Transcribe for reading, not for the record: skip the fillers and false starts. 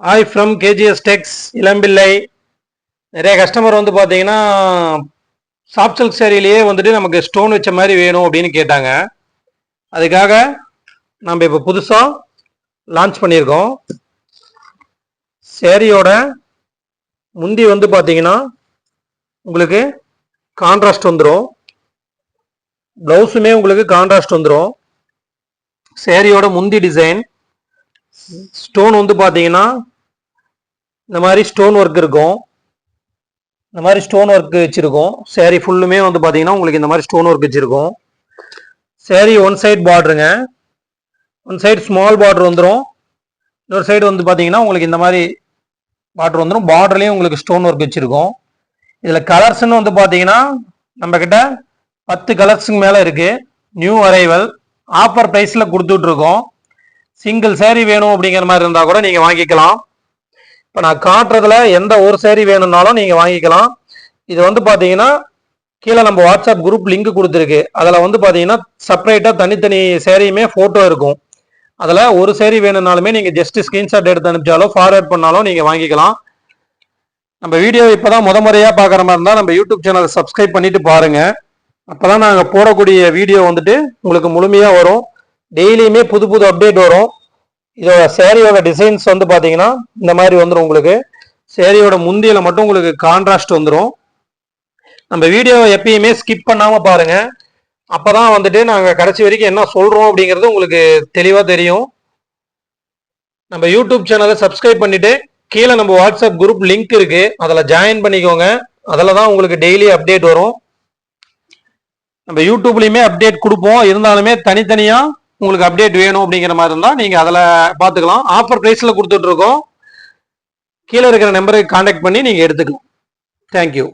Hi from KGs டெக்ஸ் இளம்பிள்ளை. நிறைய customer வந்து பார்த்தீங்கன்னா சாஃப்ட் சில்க் சேரீலேயே வந்துட்டு நமக்கு ஸ்டோன் வச்ச மாதிரி வேணும் அப்படின்னு கேட்டாங்க. அதுக்காக நம்ம இப்போ புதுசாக லான்ச் பண்ணியிருக்கோம். சேரீயோட முந்தி வந்து பார்த்தீங்கன்னா உங்களுக்கு கான்ட்ராஸ்ட் வந்துடும், ப்ளவுஸுமே உங்களுக்கு கான்ட்ராஸ்ட் வந்துடும். சேரீயோட முந்தி டிசைன் ஸ்டோன் வந்து பார்த்தீங்கன்னா இந்த மாதிரி ஸ்டோன் ஒர்க் இருக்கும். இந்த மாதிரி ஸ்டோன் ஒர்க் வச்சிருக்கோம். சேரீ ஃபுல்லுமே வந்து பார்த்தீங்கன்னா உங்களுக்கு இந்த மாதிரி ஸ்டோன் ஒர்க் வச்சிருக்கோம். சேரீ ஒன் சைடு பார்டருங்க, ஒன் சைடு ஸ்மால் பார்டர் வந்துடும், இன்னொரு சைடு வந்து பார்த்தீங்கன்னா உங்களுக்கு இந்த மாதிரி பார்டர் வந்துடும். பார்டர்லேயும் உங்களுக்கு ஸ்டோன் ஒர்க் வச்சிருக்கோம். இதில் கலர்ஸ்ன்னு வந்து பார்த்தீங்கன்னா நம்ம கிட்ட 10 கலர்ஸுக்கு மேலே இருக்கு. நியூ அரைவல் ஆஃபர் ப்ரைஸில் கொடுத்துட்ருக்கோம். சிங்கிள் சேரீ வேணும் அப்படிங்கிற மாதிரி இருந்தால் கூட நீங்கள் வாங்கிக்கலாம். இப்போ நான் காட்டுறதுல எந்த ஒரு சேரீ வேணும்னாலும் நீங்கள் வாங்கிக்கலாம். இது வந்து பார்த்தீங்கன்னா கீழே நம்ம வாட்ஸ்அப் குரூப் லிங்க் கொடுத்துருக்கு. அதில் வந்து பார்த்தீங்கன்னா செப்பரேட்டாக தனித்தனி சேரீயுமே ஃபோட்டோ இருக்கும். அதில் ஒரு சேரீ வேணும்னாலுமே நீங்கள் ஜஸ்ட் ஸ்க்ரீன்ஷாட் எடுத்து அனுப்பிச்சாலோ ஃபார்வேர்ட் பண்ணாலும் நீங்கள் வாங்கிக்கலாம். நம்ம வீடியோ இப்போ தான் முறையாக பார்க்குற மாதிரி இருந்தால் நம்ம யூடியூப் சேனலை சப்ஸ்கிரைப் பண்ணிட்டு பாருங்கள். அப்போ தான் நாங்கள் போடக்கூடிய வீடியோ வந்துட்டு உங்களுக்கு முழுமையாக வரும். டெய்லியுமே புது புது அப்டேட் வரும். இதோட சேரீயோட டிசைன்ஸ் வந்து பார்த்தீங்கன்னா இந்த மாதிரி வந்துடும். உங்களுக்கு சேரீயோட முந்தியில மட்டும் உங்களுக்கு கான்ட்ராஸ்ட் வந்துடும். நம்ம வீடியோவை எப்பயுமே ஸ்கிப் பண்ணாமல் பாருங்க. அப்போதான் வந்துட்டு நாங்கள் கடைசி வரைக்கும் என்ன சொல்கிறோம் அப்படிங்கிறது உங்களுக்கு தெளிவாக தெரியும். நம்ம யூடியூப் சேனலை சப்ஸ்கிரைப் பண்ணிட்டு கீழே நம்ம வாட்ஸ்அப் குரூப் லிங்க் இருக்கு, அதில் ஜாயின் பண்ணிக்கோங்க. அதில் தான் உங்களுக்கு டெய்லி அப்டேட் வரும். நம்ம யூடியூப்லையுமே அப்டேட் கொடுப்போம், இருந்தாலுமே தனித்தனியாக உங்களுக்கு அப்டேட் வேணும் அப்படிங்கிற மாதிரி இருந்தால் நீங்கள் அதில் பார்த்துக்கலாம். ஆஃபர் ப்ரைஸில் கொடுத்துட்ருக்கோம். கீழே இருக்கிற நம்பருக்கு கான்டாக்ட் பண்ணி நீங்கள் எடுத்துக்கலாம். தேங்க்யூ.